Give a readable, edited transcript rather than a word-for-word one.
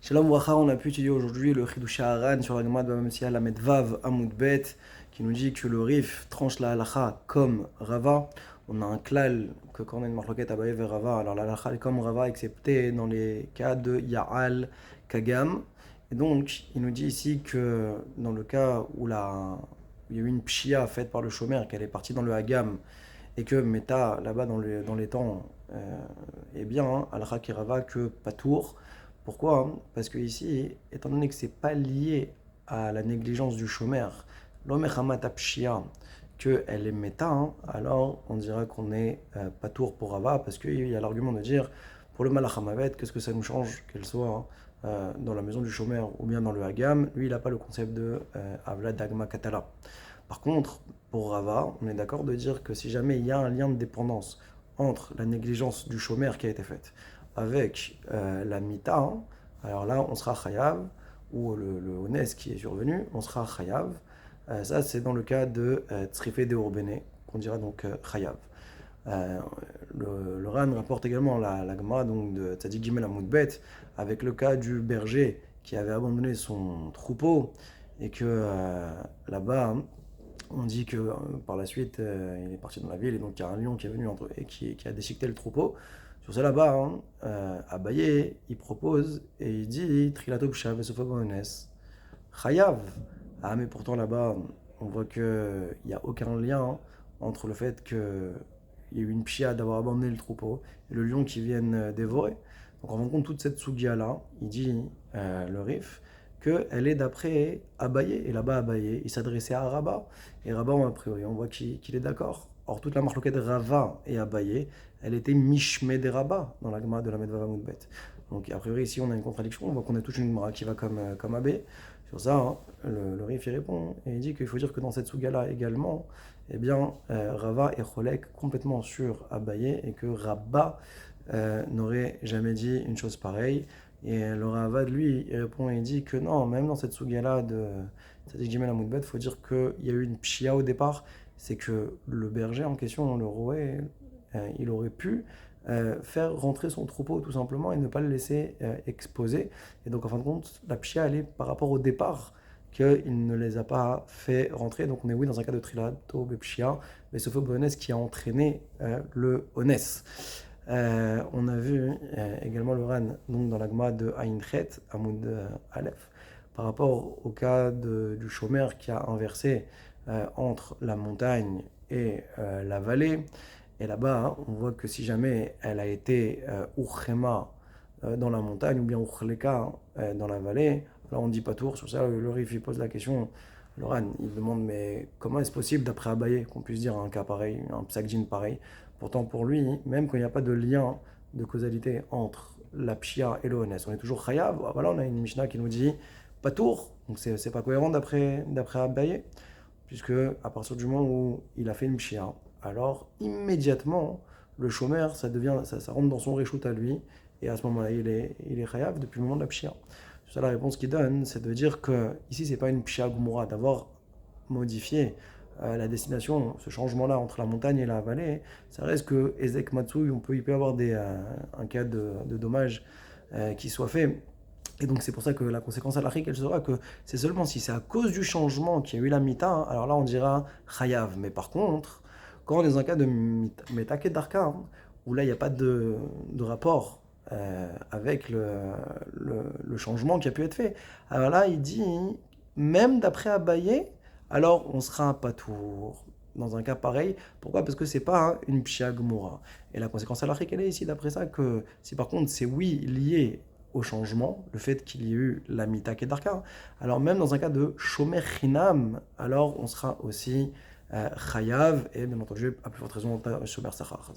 Shalom Wacha, on a pu étudier aujourd'hui le Chidush Haran sur la Gemara de Baba Metzia Lamed Vav Amud Bet, qui nous dit que le Rif tranche la halacha comme Rava. On a un klal que quand on a une marloquette Abaye vers Rava, alors la halacha est comme Rava, excepté dans les cas de Ya'al Kagam. Et donc, il nous dit ici que dans le cas où il y a eu une pshia faite par le shomer, qu'elle est partie dans le Hagam, et que Meta, là-bas dans les temps, est bien, hein, halacha qui Rava que Patour. Pourquoi? Parce que ici, étant donné que c'est pas lié à la négligence du chômeur, l'omechamat apshia, qu'elle est méta, hein, alors on dira qu'on est pas tour pour Rava, parce qu'il y a l'argument de dire, pour le malachamavet, qu'est-ce que ça nous change qu'elle soit dans la maison du chômeur ou bien dans le hagam? Lui, il n'a pas le concept de avla dagma katala. Par contre, pour Rava, on est d'accord de dire que si jamais il y a un lien de dépendance entre la négligence du chômeur qui a été faite avec la mita, hein, alors là on sera chayav, ou le ones qui est survenu, on sera chayav. Ça c'est dans le cas de tsrifé de urbene, qu'on dira donc chayav. Le Ran rapporte également la Gemara donc de Tzadik Gimel Amoudbet avec le cas du berger qui avait abandonné son troupeau et que là-bas, hein, on dit que par la suite il est parti dans la ville et donc il y a un lion qui est venu et qui a déchiqueté le troupeau. Sur ça là-bas, hein, Abaye, il propose et il dit Trilato Pshav et Sofogones, Chayav. Ah, mais pourtant là-bas, on voit qu'il n'y a aucun lien entre le fait qu'il y ait eu une pshia d'avoir abandonné le troupeau et le lion qui vienne dévorer. Donc en fin de compte, toute cette sugia-là, il dit le Rif, qu'elle est d'après Abaye. Et là-bas, Abaye, il s'adressait à Rabat. Et Rabat, a priori, on voit qu'il est d'accord. Or, toute la marloquette de Rava et Abaye, elle était Mishme de Rabat dans la Gemara de la Medva Moudbet. Donc, a priori, ici, on a une contradiction. On voit qu'on a toute une Gemara qui va comme Abaye. Sur ça, hein, le Rif, il répond. Et il dit qu'il faut dire que dans cette Suga-là également, eh bien, Rava est Cholek complètement sur Abaye et que Rabat n'aurait jamais dit une chose pareille. Et le Ravad, lui, il répond et il dit que non, même dans cette Suga-là de Tzadik Gimel Amoudbet, il faut dire qu'il y a eu une pshia au départ. C'est que le berger en question, le roué, il aurait pu faire rentrer son troupeau tout simplement et ne pas le laisser exposer. Et donc en fin de compte, la pshia, elle est par rapport au départ qu'il ne les a pas fait rentrer. Donc on est oui dans un cas de trilato pshia, mais sauf bonnes qui a entraîné le honès. On a vu également le Ran donc dans la Gemara de Aïnchet, Amoud Aleph, par rapport au cas du chômeur qui a inversé entre la montagne et la vallée. Et là-bas, hein, on voit que si jamais elle a été Urchema dans la montagne ou bien Urchleka dans la vallée, là on ne dit pas tour. Sur ça, le Rif pose la question. Le Ran, il demande mais comment est-ce possible d'après Abaye qu'on puisse dire un cas pareil, un psakdin pareil? Pourtant pour lui, même quand il n'y a pas de lien de causalité entre la pshia et le honès, on est toujours chayav. Voilà, on a une Mishnah qui nous dit pas tour, donc c'est pas cohérent d'après Abaye, puisque à partir du moment où il a fait une pshia, alors immédiatement le chômeur ça rentre dans son réchout à lui et à ce moment-là il est chayav depuis le moment de la pshia. Ça, la réponse qu'il donne, c'est de dire que ici c'est pas une pshia gumura d'avoir modifié la destination, ce changement-là entre la montagne et la vallée. Ça reste que Ezek Matsui, il peut y avoir un cas de dommage qui soit fait. Et donc c'est pour ça que la conséquence halachique, elle sera que c'est seulement si c'est à cause du changement qu'il y a eu la mita, hein, alors là on dira chayav. Mais par contre, quand on est dans un cas de meta kedarka, hein, où là il n'y a pas de rapport avec le changement qui a pu être fait, alors là il dit, même d'après Abaye, alors on sera un patour dans un cas pareil. Pourquoi? Parce que c'est pas hein, une pshia gmura. Et la conséquence halachique, elle est ici d'après ça que si par contre c'est oui lié au changement, le fait qu'il y ait eu la mita kedarka, alors même dans un cas de shomer chinam, alors on sera aussi chayav et bien entendu à plus forte raison shomer sachar.